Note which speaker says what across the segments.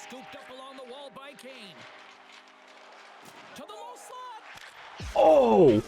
Speaker 1: Scooped up along the wall by Kane. To the low slot.
Speaker 2: Oh!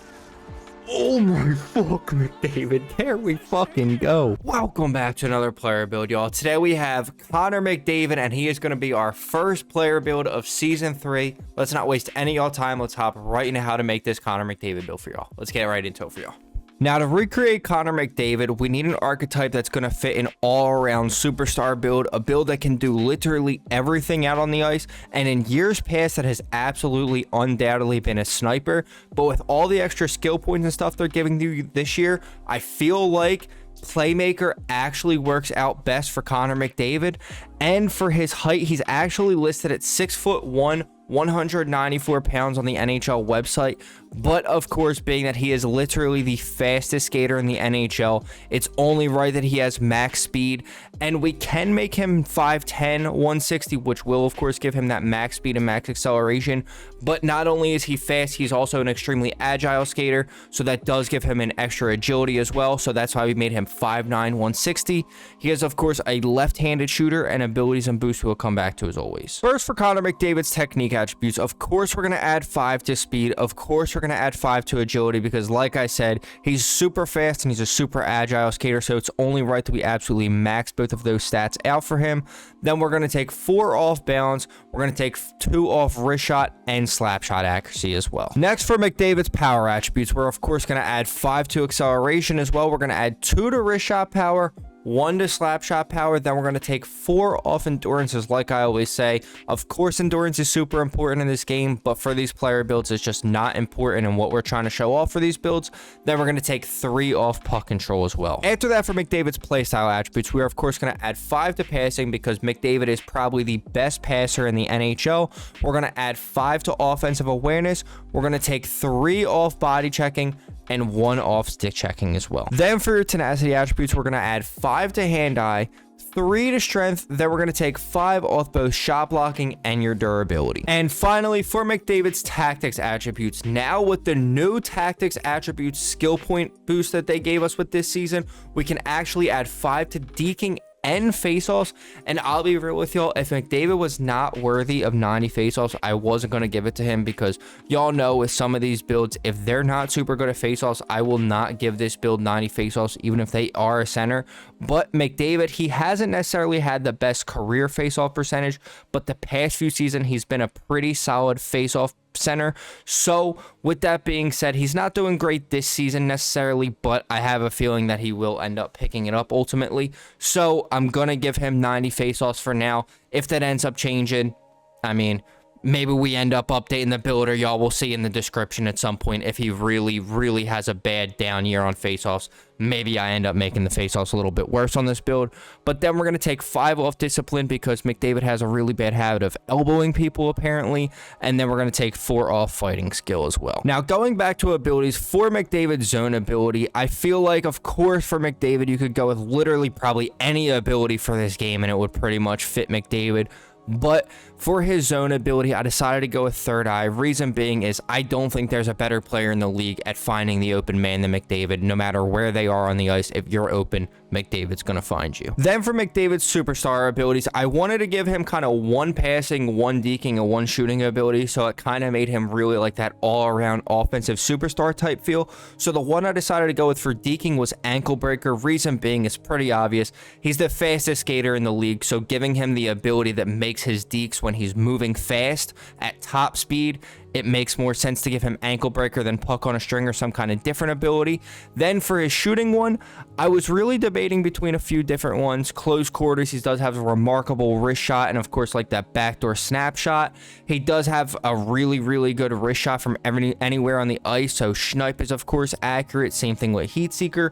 Speaker 2: Oh my fuck, McDavid. There we fucking go. Welcome back to another player build, y'all. Today we have Connor McDavid, and he is going to be our first player build of Season 3. Let's not waste any of y'all time. Let's hop right into how to make this Connor McDavid build for y'all. Let's get right into it for y'all. Now, to recreate Connor McDavid, we need an archetype that's going to fit an all-around superstar build, a build that can do literally everything out on the ice, and in years past that has absolutely undoubtedly been a sniper. But with all the extra skill points and stuff they're giving you this year, I feel like playmaker actually works out best for Connor McDavid. And for his height, he's actually listed at 6'1", 194 pounds on the NHL website. But of course, being that he is literally the fastest skater in the NHL, it's only right that he has max speed, and we can make him 5'10", 160, which will of course give him that max speed and max acceleration. But not only is he fast, he's also an extremely agile skater, so that does give him an extra agility as well. So that's why we made him 5'9", 160. He is of course a left-handed shooter, and abilities and boosts we'll come back to as always. First, for Connor McDavid's technique attributes, of course we're going to add 5 to speed. Of course we're going to add 5 to agility, because like I said, he's super fast and he's a super agile skater, so it's only right that we absolutely max both of those stats out for him. Then we're going to take 4 off balance, we're going to take 2 off wrist shot and slap shot accuracy as well. Next, for McDavid's power attributes, we're of course going to add 5 to acceleration as well. We're going to add 2 to wrist shot power, 1 to slap shot power. Then we're going to take 4 off endurances. Like I always say, of course endurance is super important in this game, but for these player builds it's just not important in what we're trying to show off for these builds. Then we're going to take 3 off puck control as well. After that, for McDavid's playstyle attributes, we're of course going to add 5 to passing, because McDavid is probably the best passer in the NHL. We're going to add 5 to offensive awareness. We're going to take 3 off body checking and 1 off stick checking as well. Then for your tenacity attributes, we're going to add 5 to hand-eye, 3 to strength, then we're going to take 5 off both shot blocking and your durability. And finally, for McDavid's tactics attributes, now with the new tactics attributes skill point boost that they gave us with this season, we can actually add 5 to deking and faceoffs. And I'll be real with y'all, if McDavid was not worthy of 90 faceoffs, I wasn't going to give it to him, because y'all know with some of these builds, if they're not super good at faceoffs, I will not give this build 90 faceoffs, even if they are a center. But McDavid, he hasn't necessarily had the best career faceoff percentage, but the past few seasons he's been a pretty solid faceoff center. So with that being said, he's not doing great this season necessarily, but I have a feeling that he will end up picking it up ultimately. So I'm gonna give him 90 faceoffs for now. If that ends up changing, I mean, maybe we end up updating the builder. Y'all will see in the description at some point if he really has a bad down year on faceoffs. Maybe I end up making the faceoffs a little bit worse on this build. But then we're going to take 5 off discipline, because McDavid has a really bad habit of elbowing people apparently. And then we're going to take 4 off fighting skill as well. Now, going back to abilities, for McDavid's zone ability, I feel like of course for McDavid you could go with literally probably any ability for this game and it would pretty much fit McDavid. But for his zone ability, I decided to go with third eye. Reason being is I don't think there's a better player in the league at finding the open man than McDavid. No matter where they are on the ice, if you're open, McDavid's going to find you. Then for McDavid's superstar abilities, I wanted to give him kind of 1 passing, 1 deking, and 1 shooting ability. So it kind of made him really like that all-around offensive superstar type feel. So the one I decided to go with for deking was ankle breaker. Reason being is pretty obvious. He's the fastest skater in the league. So giving him the ability that makes his dekes when he's moving fast at top speed, it makes more sense to give him ankle breaker than puck on a string or some kind of different ability. Then for his shooting one, I was really debating between a few different ones. Close quarters, he does have a remarkable wrist shot, and of course like that backdoor snapshot. He does have a really good wrist shot from anywhere on the ice, so Schneip is of course accurate. Same thing with Heat Seeker.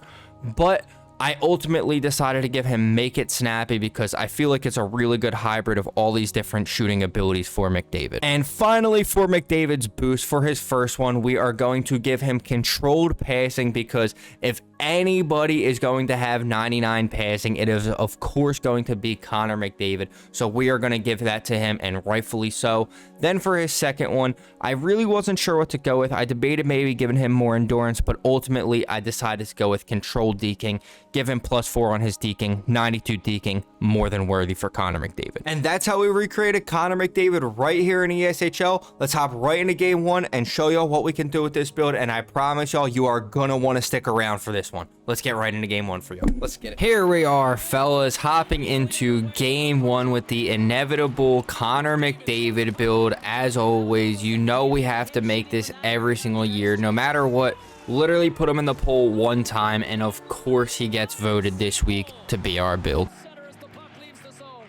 Speaker 2: But I ultimately decided to give him Make It Snappy, because I feel like it's a really good hybrid of all these different shooting abilities for McDavid. And finally, for McDavid's boost, for his first one, we are going to give him Controlled Passing, because if anybody is going to have 99 passing, it is of course going to be Connor McDavid. So we are going to give that to him, and rightfully so. Then for his second one, I really wasn't sure what to go with. I debated maybe giving him more endurance, but ultimately I decided to go with controlled deking. Give him +4 on his deking, 92 deking, more than worthy for Connor McDavid. And that's how we recreated Connor McDavid right here in ESHL. Let's hop right into game one and show y'all what we can do with this build. And I promise y'all, you are gonna want to stick around for this one. Let's get right into game one for y'all. Let's get it. Here we are, fellas, hopping into game one with the inevitable Connor McDavid build. As always, you know we have to make this every single year, no matter what. Literally put him in the poll one time, and of course he gets voted this week to be our build.
Speaker 1: As the puck leaves the zone.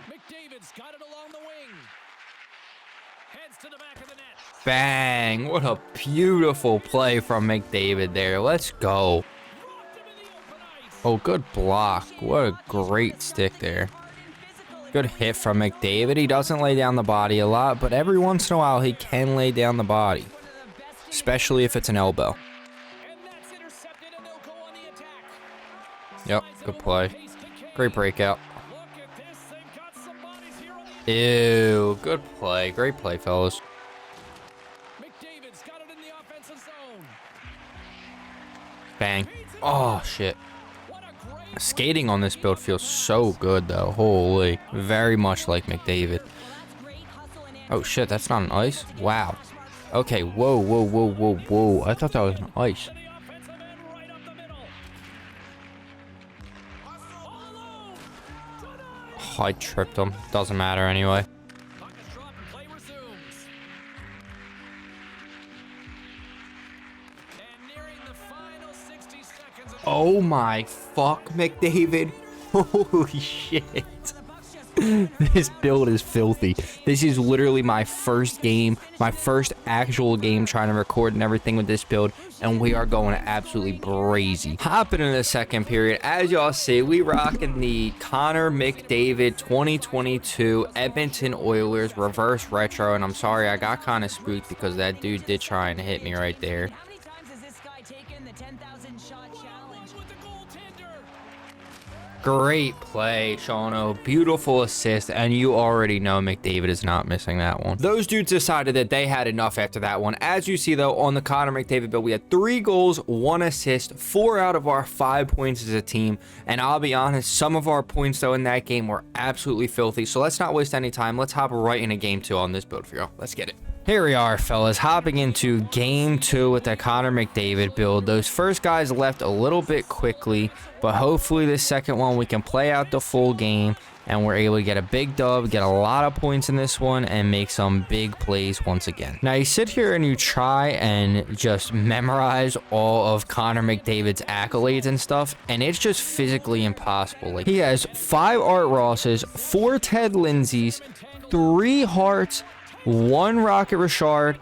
Speaker 1: McDavid's got it along the wing. Heads to the back of the net.
Speaker 2: Bang! What a beautiful play from McDavid there. Let's go.
Speaker 1: Dropped him in the open ice.
Speaker 2: Oh, good block. What a great stick there. Good hit from McDavid. He doesn't lay down the body a lot, but every once in a while he can lay down the body, especially if it's an elbow.
Speaker 1: And that's intercepted, and they'll go on the attack.
Speaker 2: Yep, good play. Great breakout.
Speaker 1: Look at this. They've got some bodies here on the
Speaker 2: Ew, good play. Great play, fellas.
Speaker 1: McDavid's got it in the offensive zone.
Speaker 2: Bang. Oh, shit.
Speaker 1: What a great
Speaker 2: Skating on this build feels so good, though. Holy. Very much like McDavid. Oh, shit, that's not an ice? Wow. Okay, whoa, whoa, whoa, whoa, whoa. I thought that was an ice.
Speaker 1: the offensive end right up the middle. All alone. Tonight.
Speaker 2: Oh, I tripped him. Doesn't matter anyway.
Speaker 1: Puck is dropped and play resumes. And nearing the final 60 seconds of
Speaker 2: Oh my fuck, McDavid. Holy shit. This build is filthy. This is literally my first game, my first actual game trying to record and everything with this build, and we are going absolutely brazy. Hopping in the second period, as y'all see, we rocking the Connor McDavid 2022 Edmonton Oilers reverse retro, and I'm sorry I got kind of spooked because that dude did try and hit me right there.
Speaker 3: How many times has this guy taken the 10,000 shot challenge?
Speaker 1: with the goaltender.
Speaker 2: Great play, Shauno. Beautiful assist, and you already know McDavid is not missing that one. Those dudes decided that they had enough after that one. As you see, though, on the Connor McDavid build, we had 3 goals, 1 assist, 4 out of our 5 points as a team. And I'll be honest, some of our points, though, in that game were absolutely filthy. So let's not waste any time. Let's hop right into game 2 on this build for y'all. Let's get it. Here we are, fellas, hopping into game 2 with the Connor McDavid build. Those first guys left a little bit quickly, but hopefully this second one we can play out the full game and we're able to get a big dub, get a lot of points in this one, and make some big plays once again. Now you sit here and you try and just memorize all of Connor McDavid's accolades and stuff, and it's just physically impossible. Like, he has 5 Art Rosses, 4 Ted Lindsays, 3 Hearts, 1 Rocket Richard,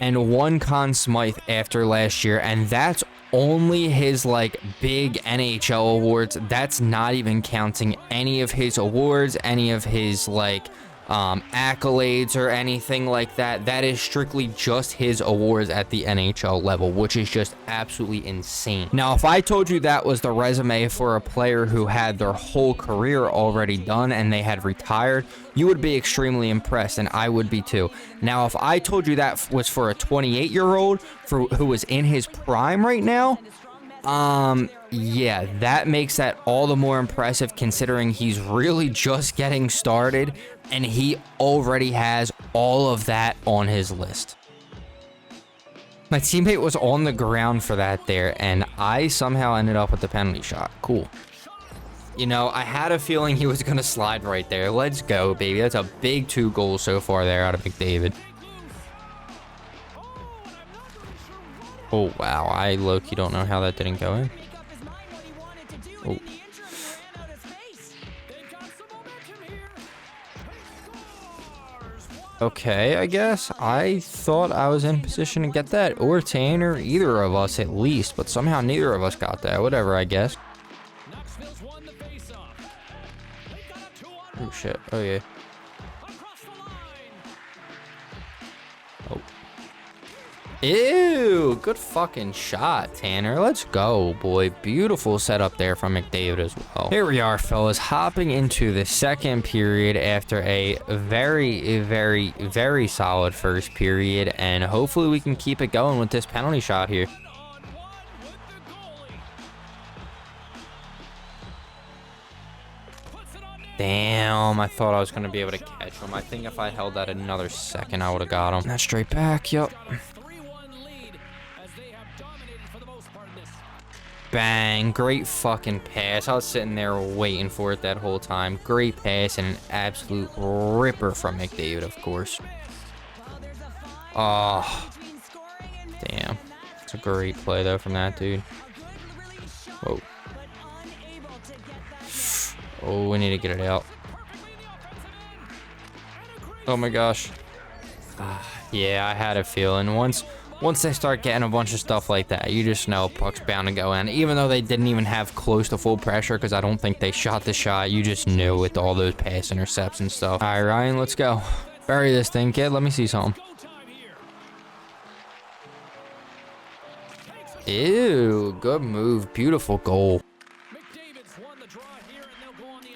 Speaker 2: and 1 Conn Smythe after last year, and that's only his like big NHL awards. That's not even counting any of his awards, any of his like accolades or anything like that. That is strictly just his awards at the NHL level, which is just absolutely insane. Now, if I told you that was the resume for a player who had their whole career already done and they had retired, you would be extremely impressed, and I would be too. Now, if I told you that was for a 28-year-old who was in his prime right now, yeah, that makes that all the more impressive considering he's really just getting started and he already has all of that on his list. My teammate was on the ground for that there, and I somehow ended up with the penalty shot. Cool. You know, I had a feeling he was going to slide right there. Let's go, baby. That's a big 2 goals so far there out of McDavid. Oh, wow. I low-key don't know how that didn't go in. Oh. Okay, I guess. I thought I was in position to get that, or Tanner, either of us at least, but somehow neither of us got that. Whatever, I guess. Oh, shit. Oh, yeah. Oh. Ew, good fucking shot, Tanner. Let's go, boy. Beautiful setup there from McDavid as well. Here we are, fellas, hopping into the second period after a very solid first period, and hopefully we can keep it going with this penalty shot here. Damn, I thought I was going to be able to catch him. I think if I held that another second, I would have got him. Not straight back, yup. Bang, great fucking pass. I was sitting there waiting for it that whole time. Great pass and an absolute ripper from McDavid, of course. Oh, damn. It's a great play, though, from that dude. Whoa. Oh, we need to get it out. Oh, my gosh. Yeah, I had a feeling. Once they start getting a bunch of stuff like that, you just know puck's bound to go in. Even though they didn't even have close to full pressure, because I don't think they shot the shot, you just knew with all those pass intercepts and stuff. All right, Ryan, let's go. Bury this thing, kid. Let me see something. Ew, good move. Beautiful goal.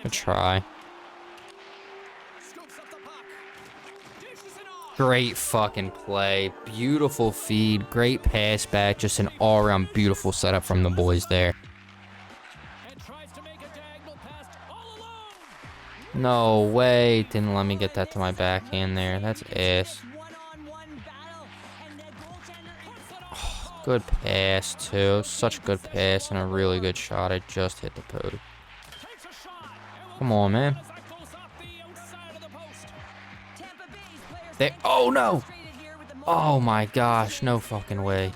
Speaker 2: Good try. Great fucking play. Beautiful feed. Great pass back. Just an all-around beautiful setup from the boys there. No way. Didn't let me get that to my backhand there. That's ass. Oh, good pass, too. Such a good pass and a really good shot. I just hit the post. Come on, man. There. Oh, no. Oh, my gosh. No fucking way.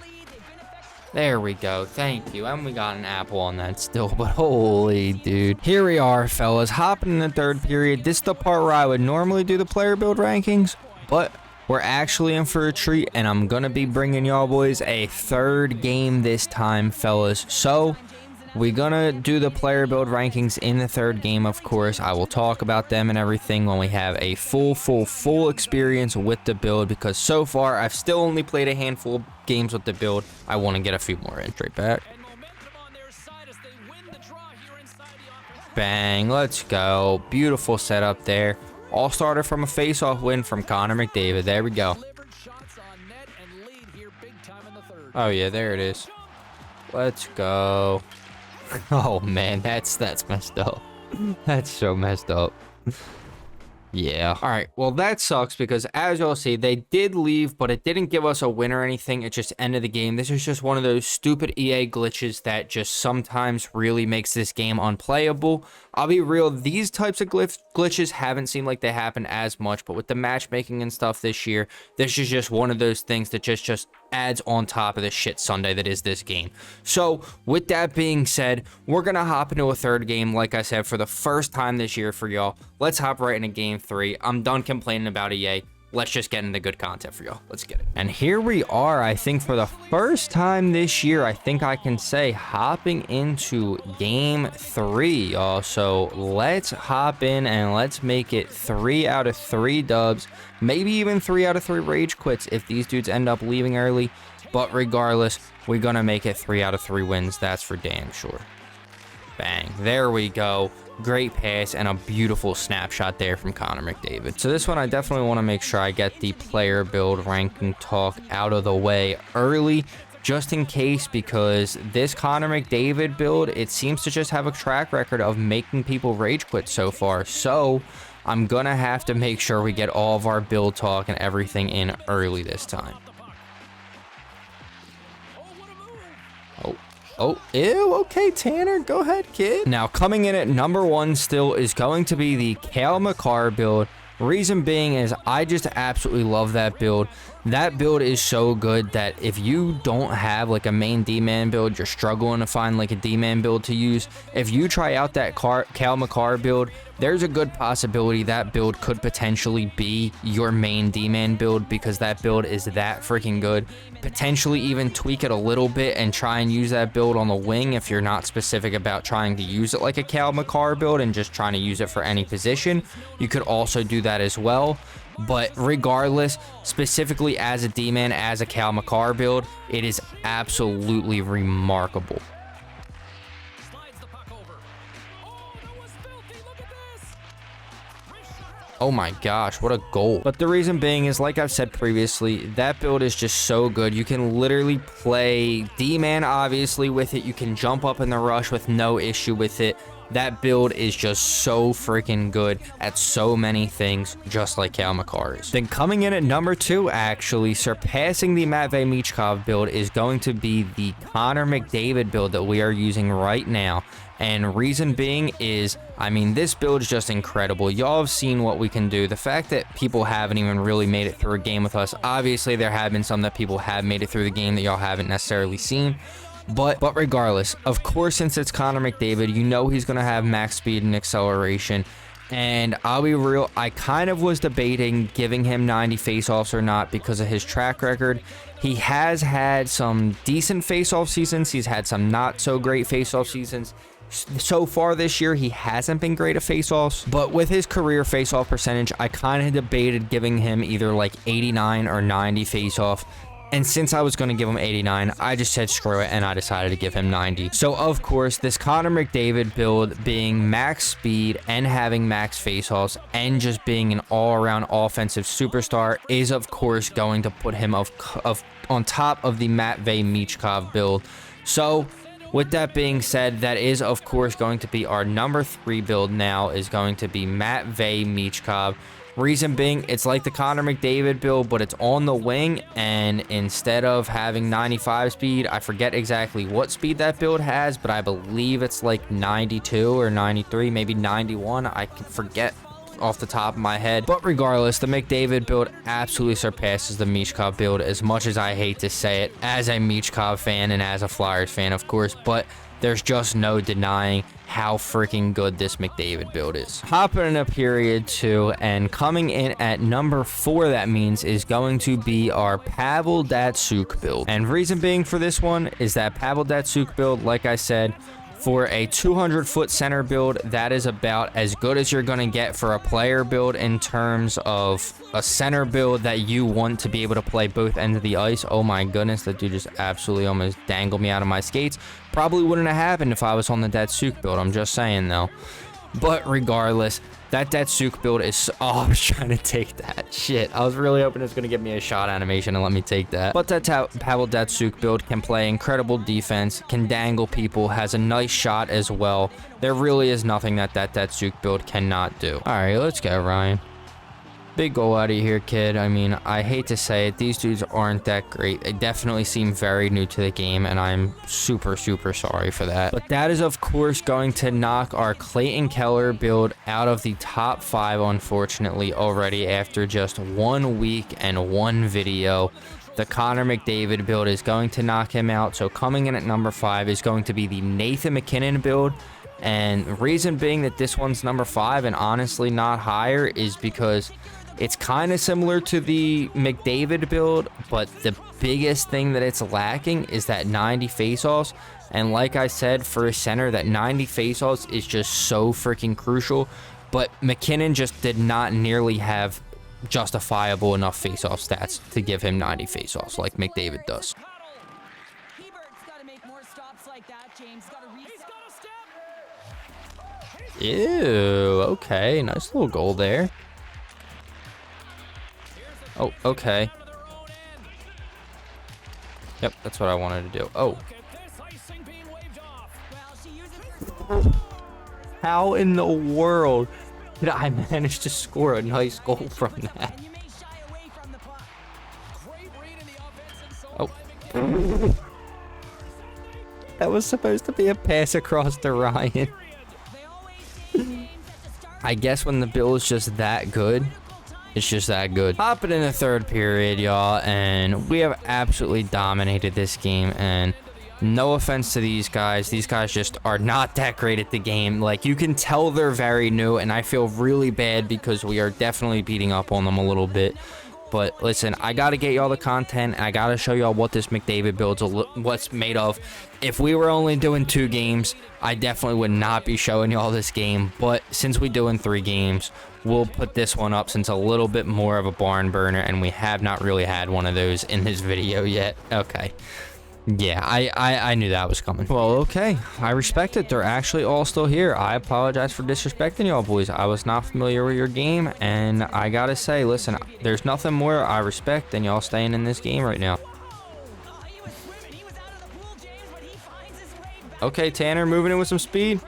Speaker 2: There we go. Thank you. And we got an apple on that still, but holy dude. Here we are, fellas. Hopping in the third period. This is the part where I would normally do the player build rankings, but we're actually in for a treat, and I'm going to be bringing y'all boys a third game this time, fellas. So we're gonna do the player build rankings in the third game, of course. I will talk about them and everything when we have a full experience with the build, because so far I've still only played a handful of games with the build. I want to get a few more in. Straight back. Bang, let's go. Beautiful setup there. All started from a face-off win from Connor McDavid. There we go. Oh yeah, there it is. Let's go. Oh man, that's messed up. That's so messed up. Yeah. All right. Well, that sucks because as you'll see, they did leave, but it didn't give us a win or anything. It just ended the game. This is just one of those stupid EA glitches that just sometimes really makes this game unplayable. I'll be real. These types of glitches haven't seemed like they happen as much, but with the matchmaking and stuff this year, this is just one of those things that just adds on top of the shit Sunday that is this game. So with that being said, we're gonna hop into a third game, like I said, for the first time this year for y'all. Let's hop right into game 3. I'm done complaining about EA. Let's just get into good content for y'all. Let's get it. And here we are, I think for the first time this year, I think I can say, hopping into game 3, y'all. So let's hop in and let's make it 3 out of 3 dubs, maybe even 3 out of 3 rage quits if these dudes end up leaving early. But regardless, we're gonna make it 3 out of 3 wins. That's for damn sure. Bang. There we go. Great pass and a beautiful snapshot there from Connor McDavid. So this one, I definitely want to make sure I get the player build ranking talk out of the way early, just in case, because this Connor McDavid build, it seems to just have a track record of making people rage quit so far. So I'm gonna have to make sure we get all of our build talk and everything in early this time. Oh, ew, okay, Tanner, go ahead, kid. Now, coming in at number 1 still is going to be the Cale Makar build. Reason being is I just absolutely love that build. That build is so good that if you don't have like a main D-man build, you're struggling to find like a D-man build to use, if you try out that Cale Makar build, there's a good possibility that build could potentially be your main D-man build, because that build is that freaking good. Potentially even tweak it a little bit and try and use that build on the wing if you're not specific about trying to use it like a Cale Makar build and just trying to use it for any position. You could also do that as well. But regardless, specifically as a D-man, as a Cal McCarr build, it is absolutely remarkable.
Speaker 1: Slides the puck over. Oh, that was filthy. Look at this.
Speaker 2: Oh my gosh, what a goal. But the reason being is, like I've said previously, that build is just so good. You can literally play D-man, obviously, with it. You can jump up in the rush with no issue with it. That build is just so freaking good at so many things, just like Cal McCarr is. Then coming in at number 2, actually, surpassing the Matvei Michkov build, is going to be the Connor McDavid build that we are using right now. And reason being is, I mean, this build is just incredible. Y'all have seen what we can do. The fact that people haven't even really made it through a game with us, obviously there have been some that people have made it through the game that y'all haven't necessarily seen. But regardless, of course, since it's Connor McDavid, you know he's going to have max speed and acceleration. And I'll be real, I kind of was debating giving him 90 faceoffs or not because of his track record. He has had some decent faceoff seasons. He's had some not so great faceoff seasons. So far this year, he hasn't been great at faceoffs, but with his career faceoff percentage, I kind of debated giving him either like 89 or 90 faceoff. And since I was going to give him 89, I just said screw it, and I decided to give him 90. So, of course, this Connor McDavid build being max speed and having max faceoffs and just being an all-around offensive superstar is, of course, going to put him on top of the Matvei Michkov build. So, with that being said, that is, of course, going to be our number 3 build now, is going to be Matvei Michkov. Reason being, it's like the Connor McDavid build, but it's on the wing, and instead of having 95 speed, I forget exactly what speed that build has, but I believe it's like 92 or 93, maybe 91. I can forget off the top of my head. But regardless, the McDavid build absolutely surpasses the Michkov build, as much as I hate to say it, as a Michkov fan and as a Flyers fan, of course, but there's just no denying how freaking good this McDavid build is. Hopping in a period 2, and coming in at number 4, that means, is going to be our Pavel Datsyuk build. And reason being for this one is that Pavel Datsyuk build, like I said, for a 200-foot center build, that is about as good as you're going to get for a player build in terms of a center build that you want to be able to play both ends of the ice. Oh my goodness, that dude just absolutely almost dangled me out of my skates. Probably wouldn't have happened if I was on the Datsyuk build, I'm just saying though. But regardless, that Datsyuk build is... Oh, I was trying to take that. Shit, I was really hoping it was going to give me a shot animation and let me take that. But that Pavel Datsyuk build can play incredible defense, can dangle people, has a nice shot as well. There really is nothing that Datsyuk build cannot do. Alright, let's go, Ryan. Big goal out of here, kid. I mean, I hate to say it, these dudes aren't that great. They definitely seem very new to the game, and I'm super, super sorry for that. But that is, of course, going to knock our Clayton Keller build out of the top 5, unfortunately, already after just 1 week and 1 video. The Connor McDavid build is going to knock him out. So coming in at number 5 is going to be the Nathan MacKinnon build. And reason being that this one's number 5 and honestly not higher is because it's kind of similar to the McDavid build, but the biggest thing that it's lacking is that 90 faceoffs. And like I said, for a center, that 90 faceoffs is just so freaking crucial. But McKinnon just did not nearly have justifiable enough faceoff stats to give him 90 faceoffs like McDavid does.
Speaker 3: Hebert's got to make more stops like that. James got to reset.
Speaker 1: He's got a step.
Speaker 2: Ew, okay, nice little goal there. Oh, okay. Yep, that's what I wanted to do. Oh.
Speaker 1: Look at this icing being waved off.
Speaker 3: Well, she uses her...
Speaker 2: How in the world did I manage to score a nice goal from that?
Speaker 3: And you may shy away from the puck.
Speaker 1: Great read in the offense and so
Speaker 2: Oh. That was supposed to be a pass across to Ryan.
Speaker 3: They always say games at the start.
Speaker 2: I guess when the bill is just that good, it's just that good. Hopping in the 3rd period, y'all, and we have absolutely dominated this game. And no offense to these guys just are not that great at the game. Like, you can tell they're very new, and I feel really bad because we are definitely beating up on them a little bit. But listen, I gotta get y'all the content, and I gotta show y'all what this McDavid build's what's made of. If we were only doing 2 games, I definitely would not be showing y'all this game. But since we doing 3 games, we'll put this one up since a little bit more of a barn burner, and we have not really had one of those in this video yet. Okay. Yeah, I knew that was coming. Well, okay. I respect it. They're actually all still here. I apologize for disrespecting y'all, boys. I was not familiar with your game, and I gotta say, listen, there's nothing more I respect than y'all staying in this game right now.
Speaker 3: Oh, he was swimming. He was out of the pool, James, but he finds his way back.
Speaker 2: Okay, Tanner, moving in with some speed.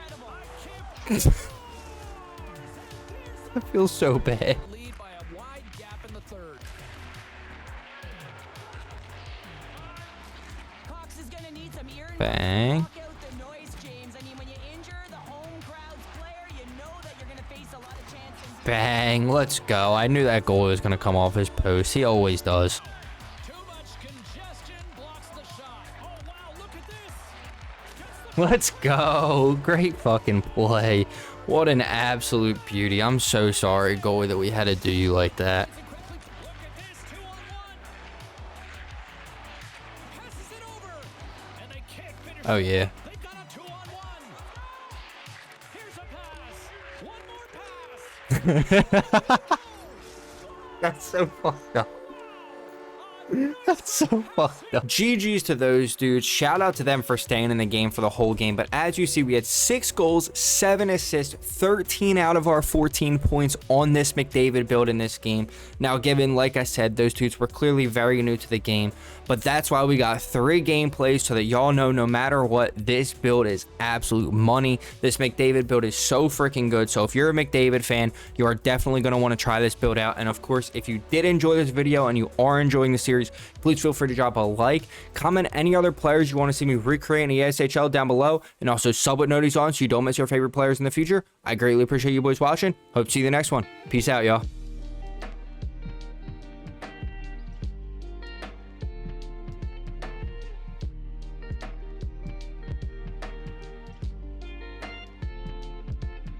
Speaker 2: I feel so bad.
Speaker 1: Lead by a wide gap in the third.
Speaker 3: Cox is gonna need some ear
Speaker 2: Bang.
Speaker 3: Block out the noise, James. I mean, when you injure the home crowd's player, you know that you're gonna face a lot of chances.
Speaker 2: Bang, let's go. I knew that goal was going to come off his post. He always does.
Speaker 1: Too much congestion blocks the shot. Oh, wow, look at this. Gets the
Speaker 2: Let's go. Great fucking play. What an absolute beauty. I'm so sorry, goalie, that we had to do you like that.
Speaker 1: quickly. Look at this. 2-on-1. Passes it over. And they can't finish.
Speaker 2: Oh, yeah.
Speaker 1: They've got a 2-on-1. Here's a pass. One more pass.
Speaker 2: That's so fucked up. That's so fucked up. GG's to those dudes. Shout out to them for staying in the game for the whole game. But as you see, we had 6 goals, 7 assists, 13 out of our 14 points on this McDavid build in this game. Now, given, like I said, those dudes were clearly very new to the game. But that's why we got 3 gameplays so that y'all know no matter what, this build is absolute money. This McDavid build is so freaking good. So if you're a McDavid fan, you are definitely going to want to try this build out. And of course, if you did enjoy this video and you are enjoying the series, please feel free to drop a like, comment any other players you want to see me recreate in the ASHL down below, and also sub with noties on so you don't miss your favorite players in the future. I greatly appreciate you boys watching. Hope to see you in the next one. Peace out, y'all.